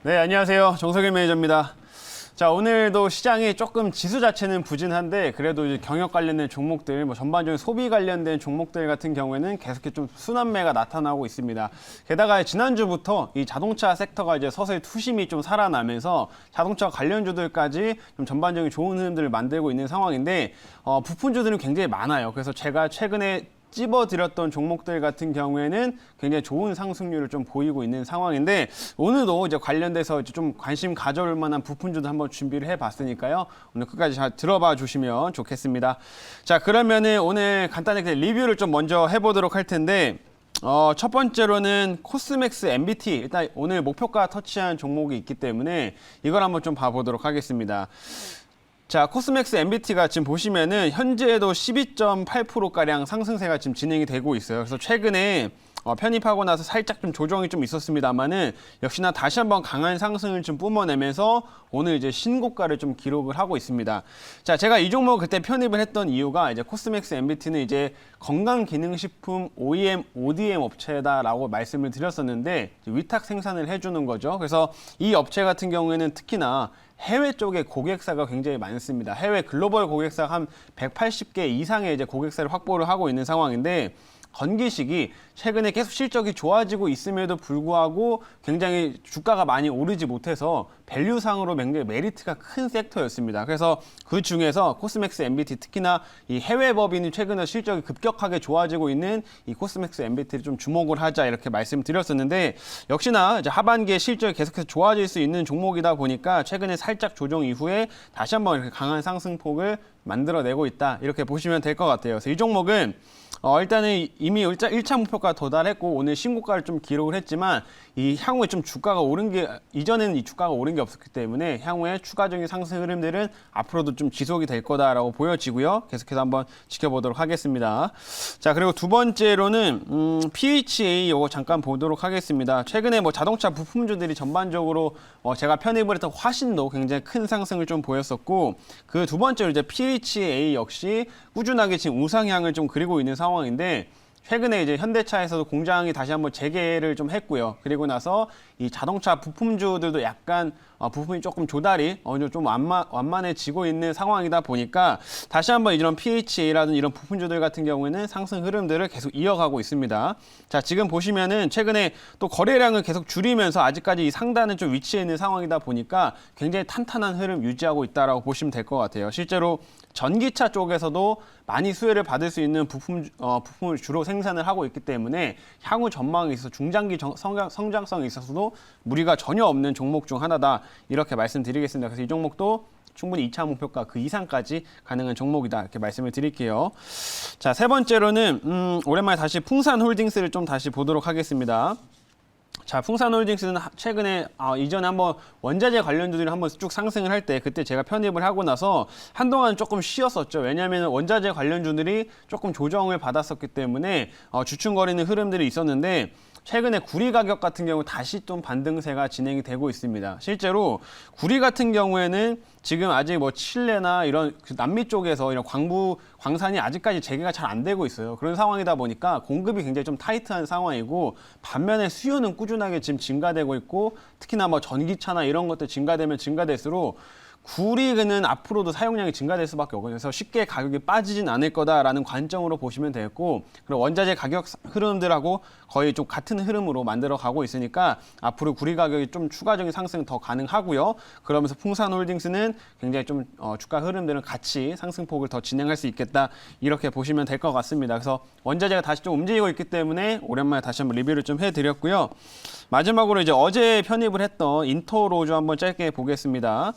네, 안녕하세요. 정석일 매니저입니다. 자, 오늘도 시장이 조금 지수 자체는 부진한데 그래도 이제 경영 관련된 종목들, 전반적인 소비 관련된 종목들 같은 경우에는 계속해서 좀 순환매가 나타나고 있습니다. 게다가 지난주부터 이 자동차 섹터가 이제 서서히 투심이 좀 살아나면서 자동차 관련주들까지 좀 전반적인 좋은 흐름들을 만들고 있는 상황인데 부품주들은 굉장히 많아요. 그래서 제가 최근에 찝어드렸던 종목들 같은 경우에는 굉장히 좋은 상승률을 좀 보이고 있는 상황인데 오늘도 이제 관련돼서 이제 좀 관심 가져올 만한 부품주도 한번 준비를 해봤으니까요. 오늘 끝까지 잘 들어봐 주시면 좋겠습니다. 자, 그러면은 오늘 간단하게 리뷰를 좀 먼저 해보도록 할 텐데 첫 번째로는 코스맥스 MBT, 일단 오늘 목표가 터치한 종목이 있기 때문에 이걸 한번 좀 봐보도록 하겠습니다. 자, 코스맥스 MBT가 지금 보시면은 현재도 12.8%가량 상승세가 지금 진행이 되고 있어요. 그래서 최근에 편입하고 나서 살짝 좀 조정이 좀 있었습니다만은 역시나 다시 한번 강한 상승을 좀 뿜어내면서 오늘 이제 신고가를 좀 기록을 하고 있습니다. 자, 제가 이 종목 그때 편입을 했던 이유가 이제 코스맥스 MBT는 이제 건강기능식품 OEM, ODM 업체다라고 말씀을 드렸었는데 위탁 생산을 해주는 거죠. 그래서 이 업체 같은 경우에는 특히나 해외 쪽에 고객사가 굉장히 많습니다. 해외 글로벌 고객사가 한 180개 이상의 이제 고객사를 확보를 하고 있는 상황인데 건기식이 최근에 계속 실적이 좋아지고 있음에도 불구하고 굉장히 주가가 많이 오르지 못해서 밸류상으로 굉장히 메리트가 큰 섹터였습니다. 그래서 그 중에서 코스맥스 MBT 특히나 이 해외 법인이 최근에 실적이 급격하게 좋아지고 있는 이 코스맥스 MBT를 좀 주목을 하자 이렇게 말씀드렸었는데 역시나 이제 하반기에 실적이 계속해서 좋아질 수 있는 종목이다 보니까 최근에 살짝 조정 이후에 다시 한번 이렇게 강한 상승폭을 만들어내고 있다 이렇게 보시면 될 것 같아요. 그래서 이 종목은 일단은 이미 1차 목표가 도달했고 오늘 신고가를 좀 기록을 했지만 이 향후에 좀 주가가 오른 게 이전에는 이 주가가 오른 게 없었기 때문에 향후에 추가적인 상승 흐름들은 앞으로도 좀 지속이 될 거다라고 보여지고요. 계속해서 한번 지켜보도록 하겠습니다. 자, 그리고 두 번째로는 PHA 이거 잠깐 보도록 하겠습니다. 최근에 자동차 부품주들이 전반적으로 제가 편입을 했던 화신도 굉장히 큰 상승을 좀 보였었고 그 두 번째로 이제 PHA 역시 꾸준하게 지금 우상향을 좀 그리고 있는 상황인데 최근에 이제 현대차에서도 공장이 다시 한번 재개를 좀 했고요. 그리고 나서 이 자동차 부품주들도 약간 부품이 조금 조달이 어느 정도 좀 완만해지고 있는 상황이다 보니까 다시 한번 이런 PHA라든 이런 부품주들 같은 경우에는 상승 흐름들을 계속 이어가고 있습니다. 자, 지금 보시면은 최근에 또 거래량을 계속 줄이면서 아직까지 이 상단은 좀 위치해 있는 상황이다 보니까 굉장히 탄탄한 흐름 유지하고 있다라고 보시면 될 것 같아요. 실제로 전기차 쪽에서도 많이 수혜를 받을 수 있는 부품을 주로 생산을 하고 있기 때문에 향후 전망에 있어서 중장기 성장성에 있어서도 무리가 전혀 없는 종목 중 하나다 이렇게 말씀드리겠습니다. 그래서 이 종목도 충분히 2차 목표가 그 이상까지 가능한 종목이다 이렇게 말씀을 드릴게요. 자, 세 번째로는 오랜만에 다시 풍산홀딩스를 좀 다시 보도록 하겠습니다. 자, 풍산홀딩스는 최근에 이전에 한번 원자재 관련주들이 한번 쭉 상승을 할 때 그때 제가 편입을 하고 나서 한동안 조금 쉬었었죠. 왜냐하면 원자재 관련주들이 조금 조정을 받았었기 때문에 주춤거리는 흐름들이 있었는데 최근에 구리 가격 같은 경우 다시 좀 반등세가 진행이 되고 있습니다. 실제로 구리 같은 경우에는 지금 아직 칠레나 이런 남미 쪽에서 이런 광산이 아직까지 재개가 잘 안 되고 있어요. 그런 상황이다 보니까 공급이 굉장히 좀 타이트한 상황이고 반면에 수요는 꾸준하게 지금 증가되고 있고 특히나 전기차나 이런 것들 증가되면 증가될수록 구리는 앞으로도 사용량이 증가될 수밖에 없거든요. 그래서 쉽게 가격이 빠지진 않을 거다라는 관점으로 보시면 되겠고 그리고 원자재 가격 흐름들하고 거의 좀 같은 흐름으로 만들어 가고 있으니까 앞으로 구리 가격이 좀 추가적인 상승 더 가능하고요. 그러면서 풍산홀딩스는 굉장히 좀 주가 흐름들은 같이 상승폭을 더 진행할 수 있겠다 이렇게 보시면 될 것 같습니다. 그래서 원자재가 다시 좀 움직이고 있기 때문에 오랜만에 다시 한번 리뷰를 좀 해드렸고요. 마지막으로 이제 어제 편입을 했던 인터로조 한번 짧게 보겠습니다.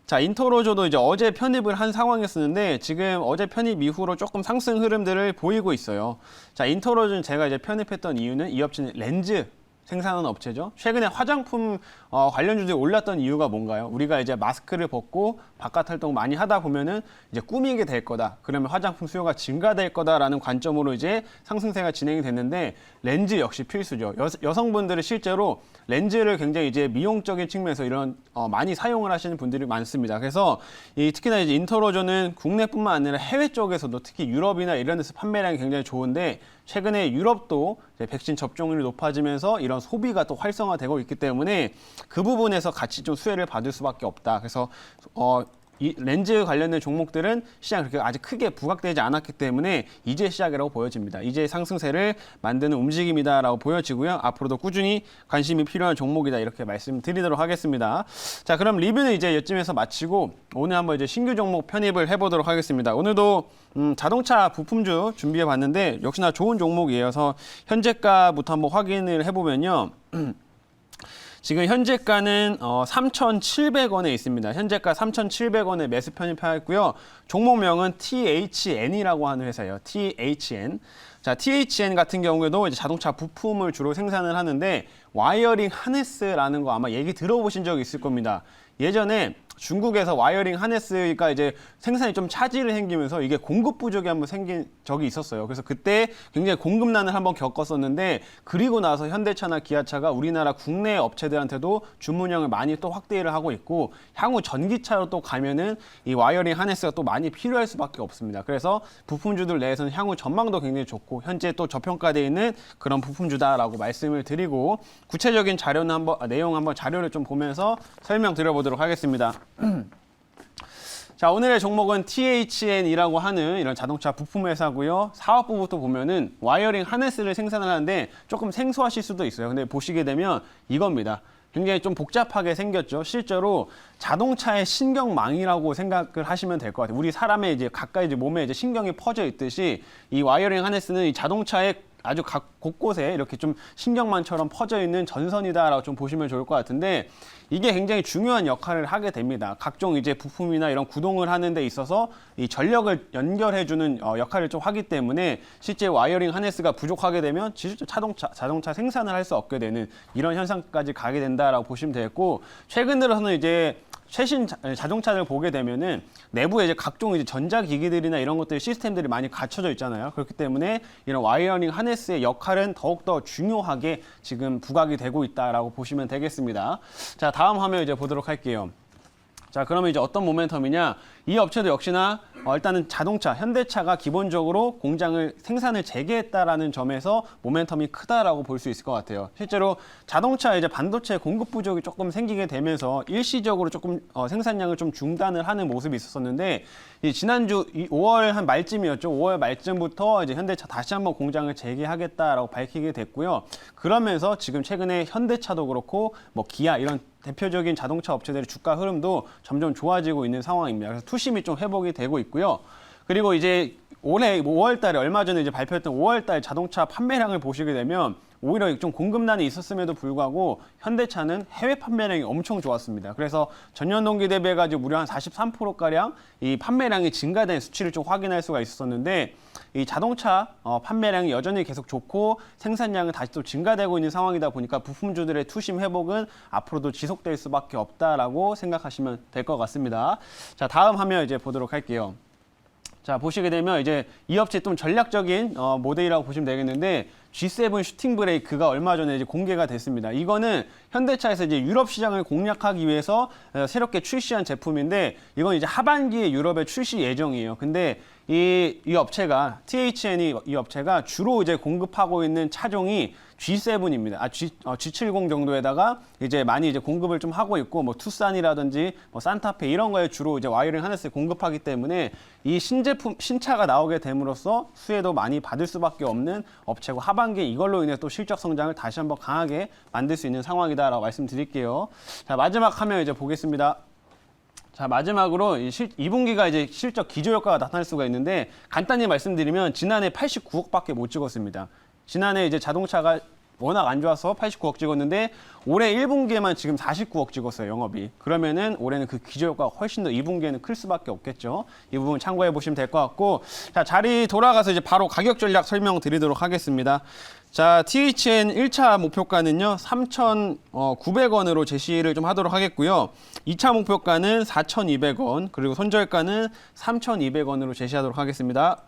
자, 인터로조도 이제 어제 편입을 한 상황이었는데 지금 어제 편입 이후로 조금 상승 흐름들을 보이고 있어요. 자, 인터로조는 제가 이제 편입했던 이유는 이 업체는 렌즈 생산하는 업체죠. 최근에 화장품 관련주들이 올랐던 이유가 뭔가요? 우리가 이제 마스크를 벗고 바깥 활동 많이 하다 보면은 이제 꾸미게 될 거다. 그러면 화장품 수요가 증가될 거다라는 관점으로 이제 상승세가 진행이 됐는데 렌즈 역시 필수죠. 여성분들은 실제로 렌즈를 굉장히 이제 미용적인 측면에서 이런 많이 사용을 하시는 분들이 많습니다. 그래서 특히나 이제 인터로조는 국내뿐만 아니라 해외 쪽에서도 특히 유럽이나 이런 데서 판매량이 굉장히 좋은데 최근에 유럽도 이제 백신 접종률이 높아지면서 이런 소비가 또 활성화되고 있기 때문에 그 부분에서 같이 좀 수혜를 받을 수밖에 없다. 그래서 이 렌즈 관련된 종목들은 시장이 그렇게 아직 크게 부각되지 않았기 때문에 이제 시작이라고 보여집니다. 이제 상승세를 만드는 움직임이다라고 보여지고요. 앞으로도 꾸준히 관심이 필요한 종목이다 이렇게 말씀드리도록 하겠습니다. 자, 그럼 리뷰는 이제 이쯤에서 마치고 오늘 한번 이제 신규 종목 편입을 해보도록 하겠습니다. 오늘도 자동차 부품주 준비해봤는데 역시나 좋은 종목이어서 현재가부터 한번 확인을 해보면요. 지금 현재가는 3,700원에 있습니다. 현재가 3,700원에 매수 편입하였고요. 종목명은 THN이라고 하는 회사예요. THN. 자, THN 같은 경우에도 이제 자동차 부품을 주로 생산을 하는데 와이어링 하네스라는 거 아마 얘기 들어보신 적이 있을 겁니다. 예전에 중국에서 와이어링 하네스가 이제 생산이 좀 차질을 생기면서 이게 공급 부족이 한번 생긴 적이 있었어요. 그래서 그때 굉장히 공급난을 한번 겪었었는데 그리고 나서 현대차나 기아차가 우리나라 국내 업체들한테도 주문량을 많이 또 확대를 하고 있고 향후 전기차로 또 가면은 이 와이어링 하네스가 또 많이 필요할 수밖에 없습니다. 그래서 부품주들 내에서는 향후 전망도 굉장히 좋고 현재 또 저평가되어 있는 그런 부품주다라고 말씀을 드리고 구체적인 자료는 한번 내용 한번 자료를 좀 보면서 설명드려보도록 하겠습니다. 자, 오늘의 종목은 THN이라고 하는 이런 자동차 부품 회사고요. 사업부부터 보면은 와이어링 하네스를 생산을 하는데 조금 생소하실 수도 있어요. 근데 보시게 되면 이겁니다. 굉장히 좀 복잡하게 생겼죠. 실제로 자동차의 신경망이라고 생각을 하시면 될 것 같아요. 우리 사람의 이제 가까이 이제 몸에 이제 신경이 퍼져 있듯이 이 와이어링 하네스는 이 자동차의 아주 각 곳곳에 이렇게 좀 신경망처럼 퍼져 있는 전선이다라고 좀 보시면 좋을 것 같은데 이게 굉장히 중요한 역할을 하게 됩니다. 각종 이제 부품이나 이런 구동을 하는 데 있어서 이 전력을 연결해주는 역할을 좀 하기 때문에 실제 와이어링 하네스가 부족하게 되면 실제 자동차 생산을 할 수 없게 되는 이런 현상까지 가게 된다라고 보시면 되겠고 최근 들어서는 이제 최신 자동차를 보게 되면은 내부에 이제 각종 이제 전자기기들이나 이런 것들 시스템들이 많이 갖춰져 있잖아요. 그렇기 때문에 이런 와이어링 하네스의 역할은 더욱더 중요하게 지금 부각이 되고 있다라고 보시면 되겠습니다. 자, 다음 화면 이제 보도록 할게요. 자, 그러면 이제 어떤 모멘텀이냐? 이 업체도 역시나 일단은 자동차, 현대차가 기본적으로 공장을 생산을 재개했다라는 점에서 모멘텀이 크다라고 볼 수 있을 것 같아요. 실제로 자동차 이제 반도체 공급 부족이 조금 생기게 되면서 일시적으로 조금 생산량을 좀 중단을 하는 모습이 있었는데 지난주 5월 한 말쯤이었죠. 5월 말쯤부터 이제 현대차 다시 한번 공장을 재개하겠다라고 밝히게 됐고요. 그러면서 지금 최근에 현대차도 그렇고 뭐 기아 이런 대표적인 자동차 업체들의 주가 흐름도 점점 좋아지고 있는 상황입니다. 그래서 투심이 좀 회복이 되고 있고요. 그리고 이제 올해 5월 달에 얼마 전에 이제 발표했던 5월 달 자동차 판매량을 보시게 되면 오히려 좀 공급난이 있었음에도 불구하고 현대차는 해외 판매량이 엄청 좋았습니다. 그래서 전년 동기 대비해가지고 무려 한 43%가량 이 판매량이 증가된 수치를 좀 확인할 수가 있었는데 이 자동차 판매량이 여전히 계속 좋고 생산량은 다시 또 증가되고 있는 상황이다 보니까 부품주들의 투심 회복은 앞으로도 지속될 수밖에 없다라고 생각하시면 될 것 같습니다. 자, 다음 화면 이제 보도록 할게요. 자, 보시게 되면 이제 이 업체 좀 전략적인 모델이라고 보시면 되겠는데 G7 슈팅 브레이크가 얼마 전에 이제 공개가 됐습니다. 이거는 현대차에서 이제 유럽 시장을 공략하기 위해서 새롭게 출시한 제품인데 이건 이제 하반기에 유럽에 출시 예정이에요. 근데 이 업체가 THN이 이 업체가 주로 이제 공급하고 있는 차종이 G7입니다. G70 정도에다가 이제 많이 이제 공급을 좀 하고 있고 뭐 투싼이라든지 뭐 산타페 이런 거에 주로 이제 와이어링 하네스를 공급하기 때문에 이 신제품 신차가 나오게 됨으로써 수혜도 많이 받을 수밖에 없는 업체고 하반기에 이걸로 인해 또 실적 성장을 다시 한번 강하게 만들 수 있는 상황이다라고 말씀드릴게요. 자, 마지막 화면 이제 보겠습니다. 자, 마지막으로 2분기가 이제 실적 기저효과가 나타날 수가 있는데 간단히 말씀드리면 지난해 89억밖에 못 찍었습니다. 지난해 이제 자동차가 워낙 안 좋아서 89억 찍었는데 올해 1분기에만 지금 49억 찍었어요, 영업이. 그러면은 올해는 그 기저효과가 훨씬 더 2분기에는 클 수밖에 없겠죠. 이 부분 참고해 보시면 될 것 같고 자, 자리 돌아가서 이제 바로 가격 전략 설명드리도록 하겠습니다. 자, THN 1차 목표가는요, 3,900원으로 제시를 좀 하도록 하겠고요. 2차 목표가는 4,200원, 그리고 손절가는 3,200원으로 제시하도록 하겠습니다.